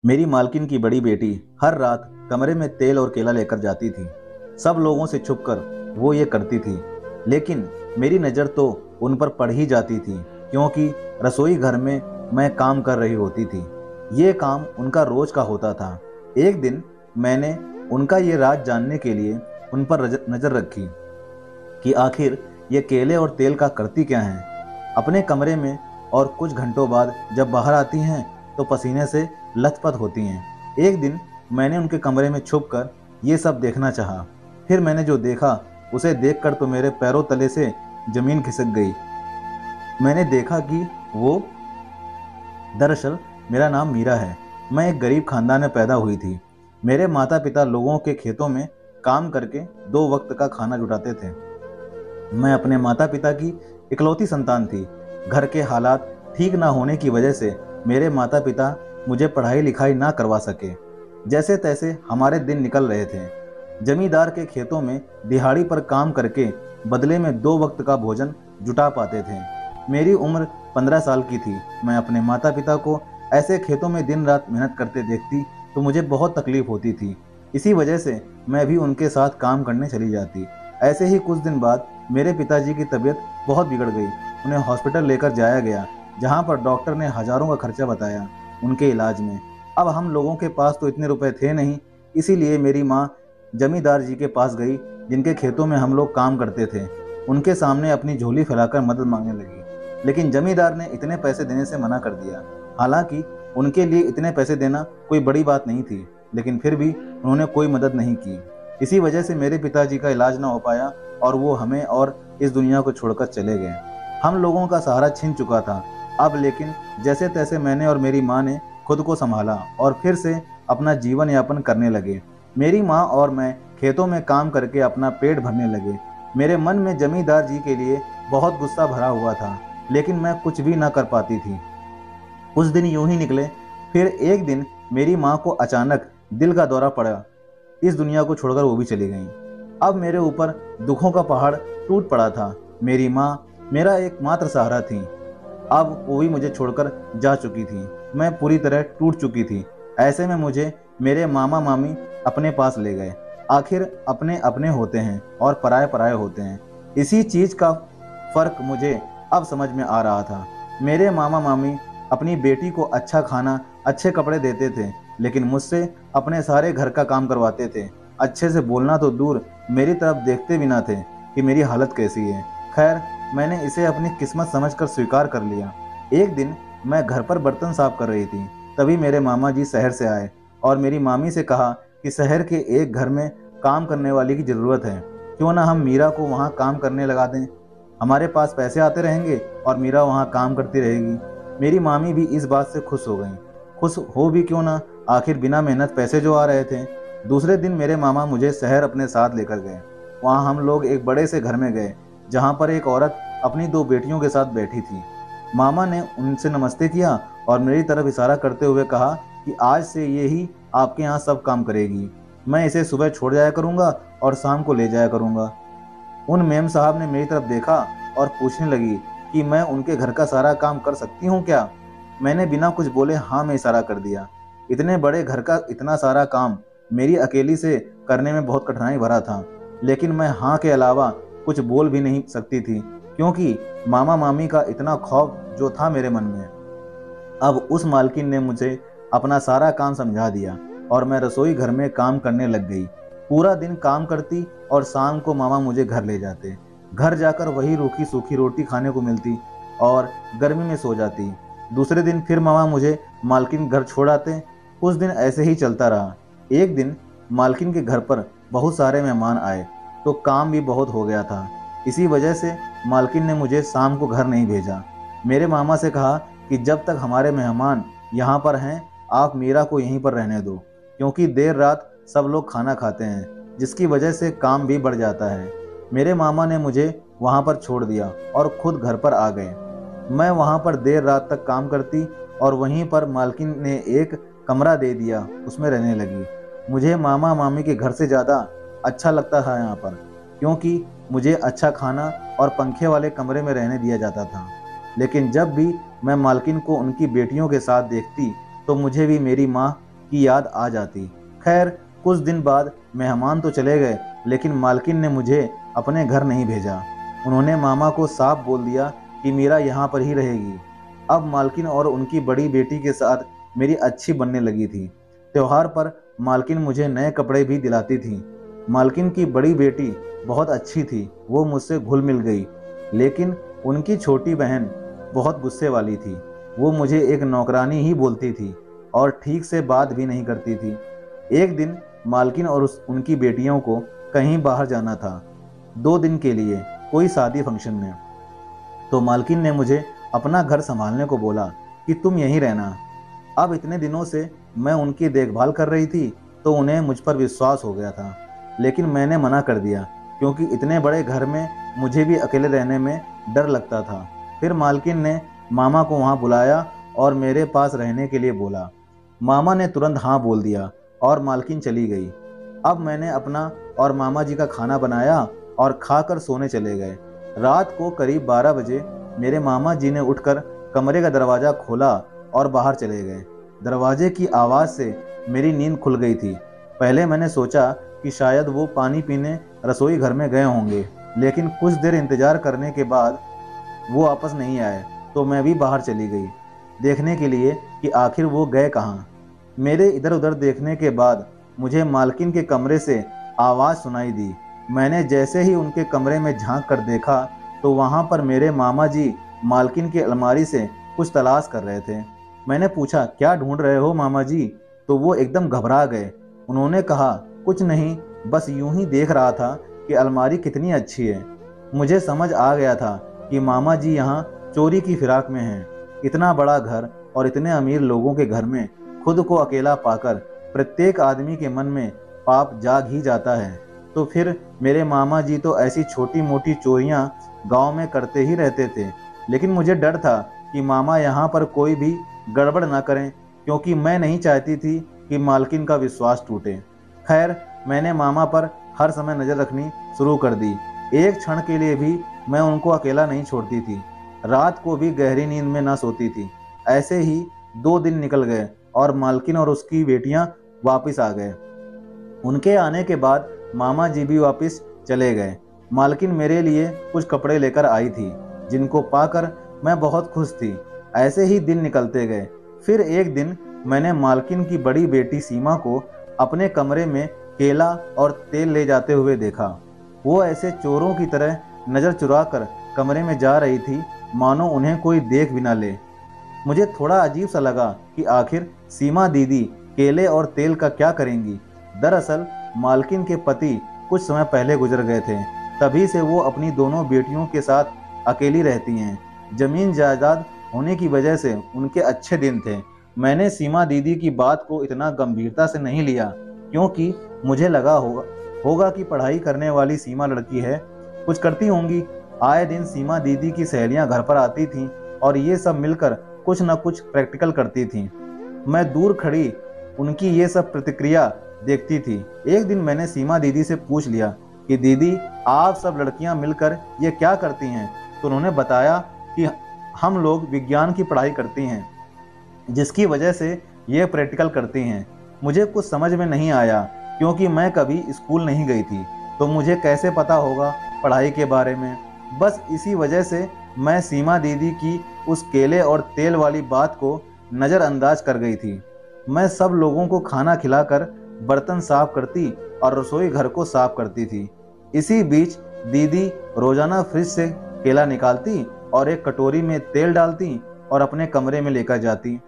मेरी मालकिन की बड़ी बेटी हर रात कमरे में तेल और केला लेकर जाती थी। सब लोगों से छुपकर वो ये करती थी, लेकिन मेरी नज़र तो उन पर पड़ ही जाती थी, क्योंकि रसोई घर में मैं काम कर रही होती थी। ये काम उनका रोज का होता था। एक दिन मैंने उनका ये राज जानने के लिए उन पर नज़र रखी कि आखिर ये केले और तेल का करती क्या हैं अपने कमरे में, और कुछ घंटों बाद जब बाहर आती हैं तो पसीने से लथपथ होती हैं। एक दिन मैंने उनके कमरे में छुपकर ये सब देखना चाहा। फिर मैंने जो देखा उसे देखकर तो मेरे पैरों तले से जमीन खिसक गई। मैंने देखा कि वो दरअसल मेरा नाम मीरा है। मैं एक गरीब खानदान में पैदा हुई थी। मेरे माता पिता लोगों के खेतों में काम करके दो वक्त का खाना जुटाते थे। मैं अपने माता पिता की इकलौती संतान थी। घर के हालात ठीक ना होने की वजह से मेरे माता पिता मुझे पढ़ाई लिखाई ना करवा सके। जैसे तैसे हमारे दिन निकल रहे थे। जमींदार के खेतों में दिहाड़ी पर काम करके बदले में दो वक्त का भोजन जुटा पाते थे। मेरी उम्र 15 साल की थी। मैं अपने माता पिता को ऐसे खेतों में दिन रात मेहनत करते देखती तो मुझे बहुत तकलीफ होती थी। इसी वजह से मैं भी उनके साथ काम करने चली जाती। ऐसे ही कुछ दिन बाद मेरे पिताजी की तबीयत बहुत बिगड़ गई। उन्हें हॉस्पिटल लेकर जाया गया, जहां पर डॉक्टर ने हजारों का खर्चा बताया उनके इलाज में। अब हम लोगों के पास तो इतने रुपए थे नहीं, इसीलिए मेरी माँ जमींदार जी के पास गई, जिनके खेतों में हम लोग काम करते थे। उनके सामने अपनी झोली फैलाकर मदद मांगने लगी, लेकिन जमींदार ने इतने पैसे देने से मना कर दिया। हालांकि उनके लिए इतने पैसे देना कोई बड़ी बात नहीं थी, लेकिन फिर भी उन्होंने कोई मदद नहीं की। इसी वजह से मेरे पिताजी का इलाज ना हो पाया और वो हमें और इस दुनिया को छोड़कर चले गए। हम लोगों का सहारा छिन चुका था अब, लेकिन जैसे तैसे मैंने और मेरी माँ ने खुद को संभाला और फिर से अपना जीवन यापन करने लगे। मेरी माँ और मैं खेतों में काम करके अपना पेट भरने लगे। मेरे मन में जमींदार जी के लिए बहुत गुस्सा भरा हुआ था, लेकिन मैं कुछ भी ना कर पाती थी। कुछ दिन यूं ही निकले। फिर एक दिन मेरी माँ को अचानक दिल का दौरा पड़ा। इस दुनिया को छोड़कर वो भी चली गईं। अब मेरे ऊपर दुखों का पहाड़ टूट पड़ा था। मेरी माँ मेरा एकमात्र सहारा थी। अब वो भी मुझे छोड़कर जा चुकी थी। मैं पूरी तरह टूट चुकी थी। ऐसे में मुझे मेरे मामा मामी अपने पास ले गए। आखिर अपने अपने होते हैं और पराये पराये होते हैं। इसी चीज का फर्क मुझे अब समझ में आ रहा था। मेरे मामा मामी अपनी बेटी को अच्छा खाना, अच्छे कपड़े देते थे, लेकिन मुझसे अपने सारे घर का काम करवाते थे। अच्छे से बोलना तो दूर, मेरी तरफ देखते भी ना थे कि मेरी हालत कैसी है। खैर, मैंने इसे अपनी किस्मत समझकर स्वीकार कर लिया। एक दिन मैं घर पर बर्तन साफ कर रही थी, तभी मेरे मामा जी शहर से आए और मेरी मामी से कहा कि शहर के एक घर में काम करने वाली की ज़रूरत है। क्यों ना हम मीरा को वहाँ काम करने लगा दें। हमारे पास पैसे आते रहेंगे और मीरा वहाँ काम करती रहेगी। मेरी मामी भी इस बात से खुश हो गई। खुश हो भी क्यों ना, आखिर बिना मेहनत पैसे जो आ रहे थे। दूसरे दिन मेरे मामा मुझे शहर अपने साथ लेकर गए। वहाँ हम लोग एक बड़े से घर में गए, जहाँ पर एक औरत अपनी दो बेटियों के साथ बैठी थी। मामा ने उनसे नमस्ते किया और मेरी तरफ इशारा करते हुए कहा कि आज से ये ही आपके यहाँ सब काम करेगी। मैं इसे सुबह छोड़ जाया करूँगा और शाम को ले जाया करूँगा। उन मेम साहब ने मेरी तरफ देखा और पूछने लगी कि मैं उनके घर का सारा काम कर सकती हूँ क्या। मैंने बिना कुछ बोले हाँ में इशारा कर दिया। इतने बड़े घर का इतना सारा काम मेरी अकेली से करने में बहुत कठिनाई भरा था, लेकिन मैं हाँ के अलावा कुछ बोल भी नहीं सकती थी, क्योंकि मामा मामी का इतना खौफ जो था मेरे मन में। अब उस मालकिन ने मुझे अपना सारा काम समझा दिया और मैं रसोई घर में काम करने लग गई। पूरा दिन काम करती और शाम को मामा मुझे घर ले जाते। घर जाकर वही रूखी सूखी रोटी खाने को मिलती और गर्मी में सो जाती। दूसरे दिन फिर मामा मुझे मालकिन घर छोड़ आते। कुछ दिन ऐसे ही चलता रहा। एक दिन मालकिन के घर पर बहुत सारे मेहमान आए तो काम भी बहुत हो गया था। इसी वजह से मालकिन ने मुझे शाम को घर नहीं भेजा। मेरे मामा से कहा कि जब तक हमारे मेहमान यहाँ पर हैं, आप मीरा को यहीं पर रहने दो, क्योंकि देर रात सब लोग खाना खाते हैं, जिसकी वजह से काम भी बढ़ जाता है। मेरे मामा ने मुझे वहाँ पर छोड़ दिया और खुद घर पर आ गए। मैं वहाँ पर देर रात तक काम करती और वहीं पर मालकिन ने एक कमरा दे दिया, उसमें रहने लगी। मुझे मामा मामी के घर से ज़्यादा अच्छा लगता था यहाँ पर, क्योंकि मुझे अच्छा खाना और पंखे वाले कमरे में रहने दिया जाता था। लेकिन जब भी मैं मालकिन को उनकी बेटियों के साथ देखती तो मुझे भी मेरी माँ की याद आ जाती। खैर, कुछ दिन बाद मेहमान तो चले गए, लेकिन मालकिन ने मुझे अपने घर नहीं भेजा। उन्होंने मामा को साफ बोल दिया कि मीरा यहाँ पर ही रहेगी। अब मालकिन और उनकी बड़ी बेटी के साथ मेरी अच्छी बनने लगी थी। त्योहार पर मालकिन मुझे नए कपड़े भी दिलाती थी। मालकिन की बड़ी बेटी बहुत अच्छी थी, वो मुझसे घुल मिल गई। लेकिन उनकी छोटी बहन बहुत गुस्से वाली थी। वो मुझे एक नौकरानी ही बोलती थी और ठीक से बात भी नहीं करती थी। एक दिन मालकिन और उनकी बेटियों को कहीं बाहर जाना था, 2 दिन के लिए, कोई शादी फंक्शन में। तो मालकिन ने मुझे अपना घर संभालने को बोला कि तुम यहीं रहना। अब इतने दिनों से मैं उनकी देखभाल कर रही थी, तो उन्हें मुझ पर विश्वास हो गया था। लेकिन मैंने मना कर दिया, क्योंकि इतने बड़े घर में मुझे भी अकेले रहने में डर लगता था। फिर मालकिन ने मामा को वहाँ बुलाया और मेरे पास रहने के लिए बोला। मामा ने तुरंत हाँ बोल दिया और मालकिन चली गई। अब मैंने अपना और मामा जी का खाना बनाया और खाकर सोने चले गए। रात को करीब 12 बजे मेरे मामा जी ने उठकर कमरे का दरवाज़ा खोला और बाहर चले गए। दरवाजे की आवाज़ से मेरी नींद खुल गई थी। पहले मैंने सोचा कि शायद वो पानी पीने रसोई घर में गए होंगे, लेकिन कुछ देर इंतजार करने के बाद वो वापस नहीं आए, तो मैं भी बाहर चली गई देखने के लिए कि आखिर वो गए कहाँ। मेरे इधर उधर देखने के बाद मुझे मालकिन के कमरे से आवाज़ सुनाई दी। मैंने जैसे ही उनके कमरे में झांक कर देखा, तो वहाँ पर मेरे मामा जी मालकिन की अलमारी से कुछ तलाश कर रहे थे। मैंने पूछा, क्या ढूंढ रहे हो मामा जी? तो वो एकदम घबरा गए। उन्होंने कहा, कुछ नहीं, बस यूं ही देख रहा था कि अलमारी कितनी अच्छी है। मुझे समझ आ गया था कि मामा जी यहाँ चोरी की फिराक में हैं। इतना बड़ा घर और इतने अमीर लोगों के घर में खुद को अकेला पाकर प्रत्येक आदमी के मन में पाप जाग ही जाता है। तो फिर मेरे मामा जी तो ऐसी छोटी मोटी चोरियां गांव में करते ही रहते थे। लेकिन मुझे डर था कि मामा यहाँ पर कोई भी गड़बड़ ना करें, क्योंकि मैं नहीं चाहती थी कि मालकिन का विश्वास टूटे। खैर, मैंने मामा पर हर समय नज़र रखनी शुरू कर दी। एक क्षण के लिए भी मैं उनको अकेला नहीं छोड़ती थी। रात को भी गहरी नींद में ना सोती थी। ऐसे ही 2 दिन निकल गए और मालकिन और उसकी बेटियां वापस आ गए। उनके आने के बाद मामा जी भी वापस चले गए। मालकिन मेरे लिए कुछ कपड़े लेकर आई थी, जिनको पाकर मैं बहुत खुश थी। ऐसे ही दिन निकलते गए। फिर एक दिन मैंने मालकिन की बड़ी बेटी सीमा को अपने कमरे में केला और तेल ले जाते हुए देखा। वो ऐसे चोरों की तरह नज़र चुरा कर कमरे में जा रही थी, मानो उन्हें कोई देख भी ना ले। मुझे थोड़ा अजीब सा लगा कि आखिर सीमा दीदी केले और तेल का क्या करेंगी। दरअसल मालकिन के पति कुछ समय पहले गुजर गए थे। तभी से वो अपनी दोनों बेटियों के साथ अकेली रहती हैं। जमीन जायदाद होने की वजह से उनके अच्छे दिन थे। मैंने सीमा दीदी की बात को इतना गंभीरता से नहीं लिया, क्योंकि मुझे लगा होगा कि पढ़ाई करने वाली सीमा लड़की है, कुछ करती होंगी। आए दिन सीमा दीदी की सहेलियां घर पर आती थीं और ये सब मिलकर कुछ न कुछ प्रैक्टिकल करती थीं। मैं दूर खड़ी उनकी ये सब प्रतिक्रिया देखती थी। एक दिन मैंने सीमा दीदी से पूछ लिया कि दीदी, आप सब लड़कियां मिलकर ये क्या करती हैं? तो उन्होंने बताया कि हम लोग विज्ञान की पढ़ाई करती हैं, जिसकी वजह से ये प्रैक्टिकल करती हैं। मुझे कुछ समझ में नहीं आया, क्योंकि मैं कभी स्कूल नहीं गई थी, तो मुझे कैसे पता होगा पढ़ाई के बारे में। बस इसी वजह से मैं सीमा दीदी की उस केले और तेल वाली बात को नज़रअंदाज कर गई थी। मैं सब लोगों को खाना खिलाकर बर्तन साफ करती और रसोई घर को साफ करती थी। इसी बीच दीदी रोजाना फ्रिज से केला निकालती और एक कटोरी में तेल डालती और अपने कमरे में लेकर जाती।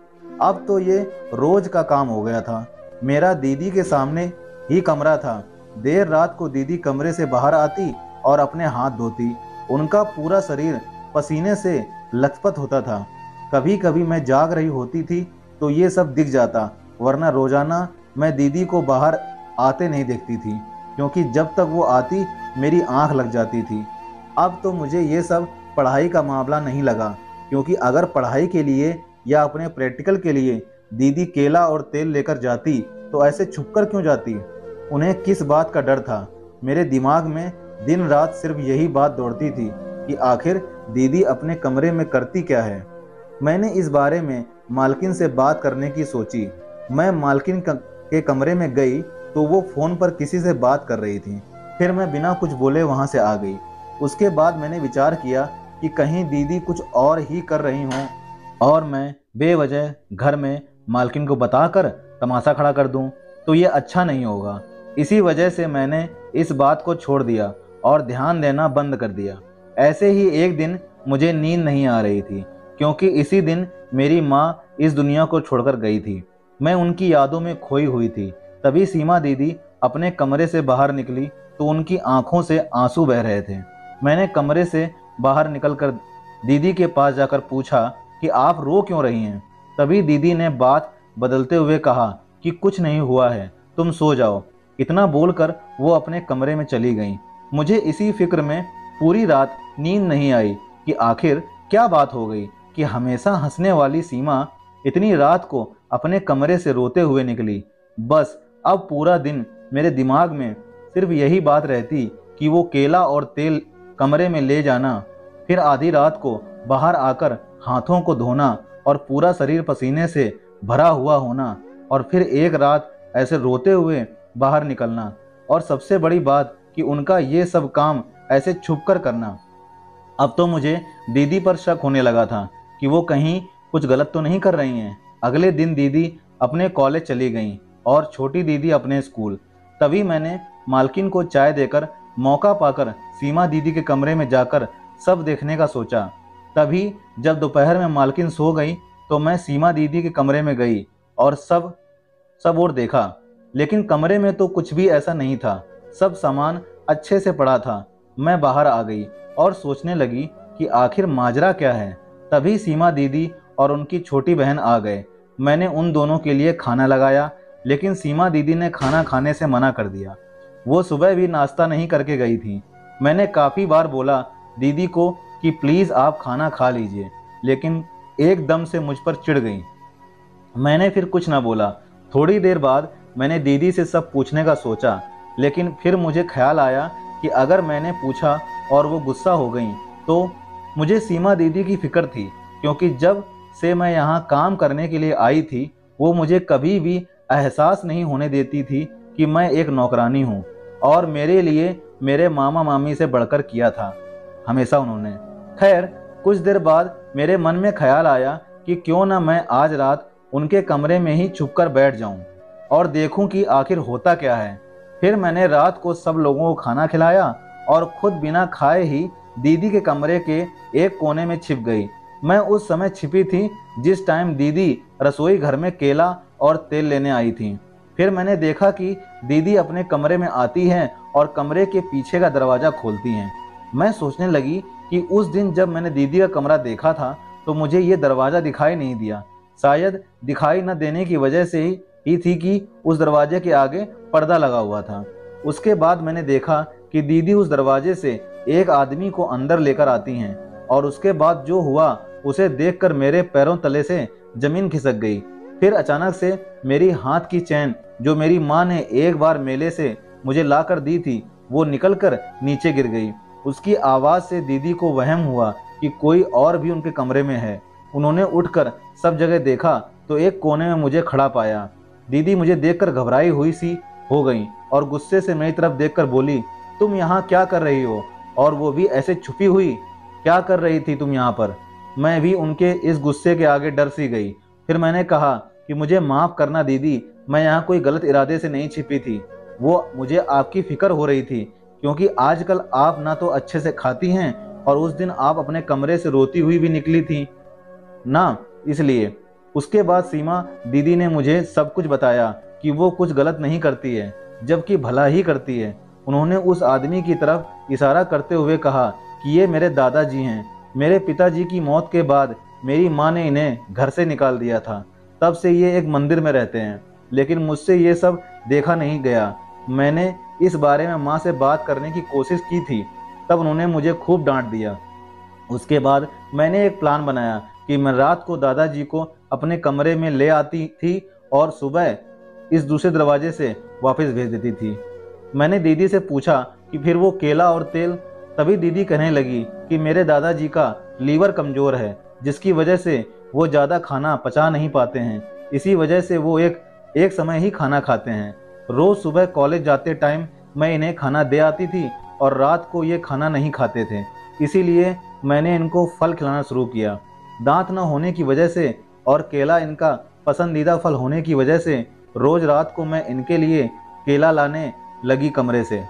अब तो ये रोज का काम हो गया था। मेरा दीदी के सामने ही कमरा था। देर रात को दीदी कमरे से बाहर आती और अपने हाथ धोती। उनका पूरा शरीर पसीने से लथपथ होता था। कभी कभी मैं जाग रही होती थी तो ये सब दिख जाता, वरना रोजाना मैं दीदी को बाहर आते नहीं देखती थी, क्योंकि जब तक वो आती मेरी आंख लग जाती थी। अब तो मुझे ये सब पढ़ाई का मामला नहीं लगा, क्योंकि अगर पढ़ाई के लिए या अपने प्रैक्टिकल के लिए दीदी केला और तेल लेकर जाती तो ऐसे छुपकर क्यों जाती? उन्हें किस बात का डर था? मेरे दिमाग में दिन रात सिर्फ यही बात दौड़ती थी कि आखिर दीदी अपने कमरे में करती क्या है। मैंने इस बारे में मालकिन से बात करने की सोची, मैं मालकिन के कमरे में गई तो वो फ़ोन पर किसी से बात कर रही थी। फिर मैं बिना कुछ बोले वहाँ से आ गई। उसके बाद मैंने विचार किया कि कहीं दीदी कुछ और ही कर रही हों और मैं बेवजह घर में मालकिन को बताकर तमाशा खड़ा कर दूं, तो ये अच्छा नहीं होगा। इसी वजह से मैंने इस बात को छोड़ दिया और ध्यान देना बंद कर दिया। ऐसे ही एक दिन मुझे नींद नहीं आ रही थी, क्योंकि इसी दिन मेरी माँ इस दुनिया को छोड़कर गई थी। मैं उनकी यादों में खोई हुई थी। तभी सीमा दीदी अपने कमरे से बाहर निकली तो उनकी आंखों से आंसू बह रहे थे। मैंने कमरे से बाहर निकलकर दीदी के पास जाकर पूछा कि आप रो क्यों रही हैं। तभी दीदी ने बात बदलते हुए कहा कि कुछ नहीं हुआ है, तुम सो जाओ। इतना बोलकर वो अपने कमरे में चली गईं। मुझे इसी फिक्र में पूरी रात नींद नहीं आई कि आखिर क्या बात हो गई कि हमेशा हंसने वाली सीमा इतनी रात को अपने कमरे से रोते हुए निकली। बस अब पूरा दिन मेरे दिमाग में सिर्फ यही बात रहती कि वो केला और तेल कमरे में ले जाना, फिर आधी रात को बाहर आकर हाथों को धोना और पूरा शरीर पसीने से भरा हुआ होना, और फिर एक रात ऐसे रोते हुए बाहर निकलना, और सबसे बड़ी बात कि उनका ये सब काम ऐसे छुप कर करना। अब तो मुझे दीदी पर शक होने लगा था कि वो कहीं कुछ गलत तो नहीं कर रही हैं। अगले दिन दीदी अपने कॉलेज चली गईं और छोटी दीदी अपने स्कूल। तभी मैंने मालकिन को चाय देकर मौका पाकर सीमा दीदी के कमरे में जाकर सब देखने का सोचा। तभी जब दोपहर में मालकिन सो गई तो मैं सीमा दीदी के कमरे में गई और सब और देखा, लेकिन कमरे में तो कुछ भी ऐसा नहीं था। सब सामान अच्छे से पड़ा था। मैं बाहर आ गई और सोचने लगी कि आखिर माजरा क्या है। तभी सीमा दीदी और उनकी छोटी बहन आ गए। मैंने उन दोनों के लिए खाना लगाया, लेकिन सीमा दीदी ने खाना खाने से मना कर दिया। वो सुबह भी नाश्ता नहीं करके गई थी। मैंने काफ़ी बार बोला दीदी को कि प्लीज़ आप खाना खा लीजिए, लेकिन एकदम से मुझ पर चिढ़ गई। मैंने फिर कुछ ना बोला। थोड़ी देर बाद मैंने दीदी से सब पूछने का सोचा, लेकिन फिर मुझे ख्याल आया कि अगर मैंने पूछा और वो गुस्सा हो गई तो मुझे सीमा दीदी की फिक्र थी, क्योंकि जब से मैं यहाँ काम करने के लिए आई थी वो मुझे कभी भी एहसास नहीं होने देती थी कि मैं एक नौकरानी हूँ, और मेरे लिए मेरे मामा मामी से बढ़कर किया था हमेशा उन्होंने। खैर, कुछ देर बाद मेरे मन में ख्याल आया कि क्यों ना मैं आज रात उनके कमरे में ही छुपकर बैठ जाऊं और देखूं कि आखिर होता क्या है। फिर मैंने रात को सब लोगों को खाना खिलाया और खुद बिना खाए ही दीदी के कमरे के एक कोने में छिप गई। मैं उस समय छिपी थी जिस टाइम दीदी रसोई घर में केला और तेल लेने आई थी। फिर मैंने देखा कि दीदी अपने कमरे में आती हैं और कमरे के पीछे का दरवाज़ा खोलती हैं। मैं सोचने लगी कि उस दिन जब मैंने दीदी का कमरा देखा था तो मुझे ये दरवाज़ा दिखाई नहीं दिया। शायद दिखाई न देने की वजह से ही थी कि उस दरवाजे के आगे पर्दा लगा हुआ था। उसके बाद मैंने देखा कि दीदी उस दरवाजे से एक आदमी को अंदर लेकर आती हैं, और उसके बाद जो हुआ उसे देखकर मेरे पैरों तले से जमीन खिसक गई। फिर अचानक से मेरी हाथ की चैन, जो मेरी माँ ने एक बार मेले से मुझे ला कर दी थी, वो निकलकर नीचे गिर गई। उसकी आवाज़ से दीदी को वहम हुआ कि कोई और भी उनके कमरे में है। उन्होंने उठकर सब जगह देखा तो एक कोने में मुझे खड़ा पाया। दीदी मुझे देखकर घबराई हुई सी हो गई और गुस्से से मेरी तरफ देखकर बोली, तुम यहाँ क्या कर रही हो, और वो भी ऐसे छुपी हुई? क्या कर रही थी तुम यहाँ पर? मैं भी उनके इस गुस्से के आगे डर सी गई। फिर मैंने कहा कि मुझे माफ़ करना दीदी, मैं यहाँ कोई गलत इरादे से नहीं छिपी थी। वो मुझे आपकी फ़िक्र हो रही थी, क्योंकि आजकल आप ना तो अच्छे से खाती हैं और उस दिन आप अपने कमरे से रोती हुई भी निकली थी ना, इसलिए। उसके बाद सीमा दीदी ने मुझे सब कुछ बताया कि वो कुछ गलत नहीं करती है, जबकि भला ही करती है। उन्होंने उस आदमी की तरफ इशारा करते हुए कहा कि ये मेरे दादाजी हैं। मेरे पिताजी की मौत के बाद मेरी माँ ने इन्हें घर से निकाल दिया था। तब से ये एक मंदिर में रहते हैं, लेकिन मुझसे ये सब देखा नहीं गया। मैंने इस बारे में माँ से बात करने की कोशिश की थी, तब उन्होंने मुझे खूब डांट दिया। उसके बाद मैंने एक प्लान बनाया कि मैं रात को दादाजी को अपने कमरे में ले आती थी और सुबह इस दूसरे दरवाजे से वापस भेज देती थी। मैंने दीदी से पूछा कि फिर वो केला और तेल? तभी दीदी कहने लगी कि मेरे दादाजी का लीवर कमज़ोर है, जिसकी वजह से वो ज़्यादा खाना पचा नहीं पाते हैं। इसी वजह से वो एक एक समय ही खाना खाते हैं। रोज सुबह कॉलेज जाते टाइम मैं इन्हें खाना दे आती थी और रात को ये खाना नहीं खाते थे। इसीलिए मैंने इनको फल खिलाना शुरू किया। दांत न होने की वजह से और केला इनका पसंदीदा फल होने की वजह से रोज रात को मैं इनके लिए केला लाने लगी कमरे से।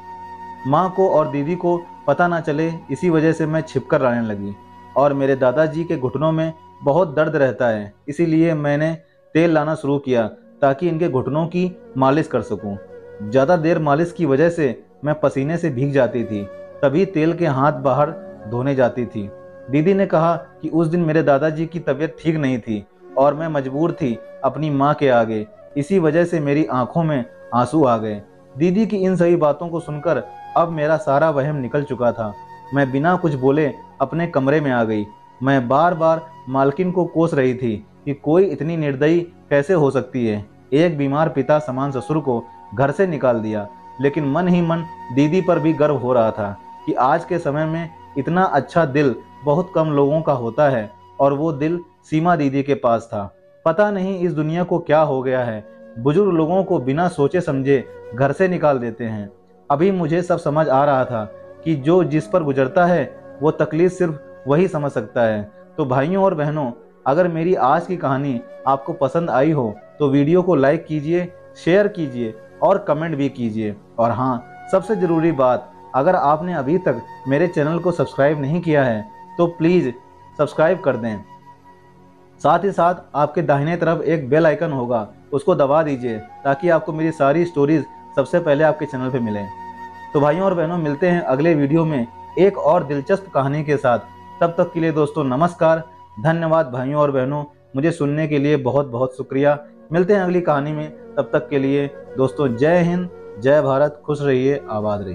माँ को और दीदी को पता ना चले, इसी वजह से मैं छिपकर लाने लगी। और मेरे दादाजी के घुटनों में बहुत दर्द रहता है, इसीलिए मैंने तेल लाना शुरू किया ताकि इनके घुटनों की मालिश कर सकूं। ज़्यादा देर मालिश की वजह से मैं पसीने से भीग जाती थी, तभी तेल के हाथ बाहर धोने जाती थी। दीदी ने कहा कि उस दिन मेरे दादाजी की तबीयत ठीक नहीं थी और मैं मजबूर थी अपनी माँ के आगे, इसी वजह से मेरी आंखों में आंसू आ गए। दीदी की इन सभी बातों को सुनकर अब मेरा सारा वहम निकल चुका था। मैं बिना कुछ बोले अपने कमरे में आ गई। मैं बार बार मालकिन को कोस रही थी कि कोई इतनी निर्दयी कैसे हो सकती है। एक बीमार पिता समान ससुर को घर से निकाल दिया, लेकिन मन ही मन दीदी पर भी गर्व हो रहा था कि आज के समय में इतना अच्छा दिल बहुत कम लोगों का होता है और वो दिल सीमा दीदी के पास था। पता नहीं इस दुनिया को क्या हो गया है, बुजुर्ग लोगों को बिना सोचे समझे घर से निकाल देते हैं। अभी मुझे सब समझ आ रहा था कि जो जिस पर गुजरता है वो तकलीफ सिर्फ वही समझ सकता है। तो भाइयों और बहनों, अगर मेरी आज की कहानी आपको पसंद आई हो तो वीडियो को लाइक कीजिए, शेयर कीजिए और कमेंट भी कीजिए। और हाँ, सबसे ज़रूरी बात, अगर आपने अभी तक मेरे चैनल को सब्सक्राइब नहीं किया है तो प्लीज़ सब्सक्राइब कर दें। साथ ही साथ आपके दाहिने तरफ एक बेल आइकन होगा, उसको दबा दीजिए ताकि आपको मेरी सारी स्टोरीज सबसे पहले आपके चैनल पे मिलें। तो भाइयों और बहनों, मिलते हैं अगले वीडियो में एक और दिलचस्प कहानी के साथ। तब तक के लिए दोस्तों नमस्कार, धन्यवाद भाइयों और बहनों, मुझे सुनने के लिए बहुत बहुत शुक्रिया। मिलते हैं अगली कहानी में, तब तक के लिए दोस्तों जय हिंद, जय भारत, खुश रहिए, आबाद रहिए।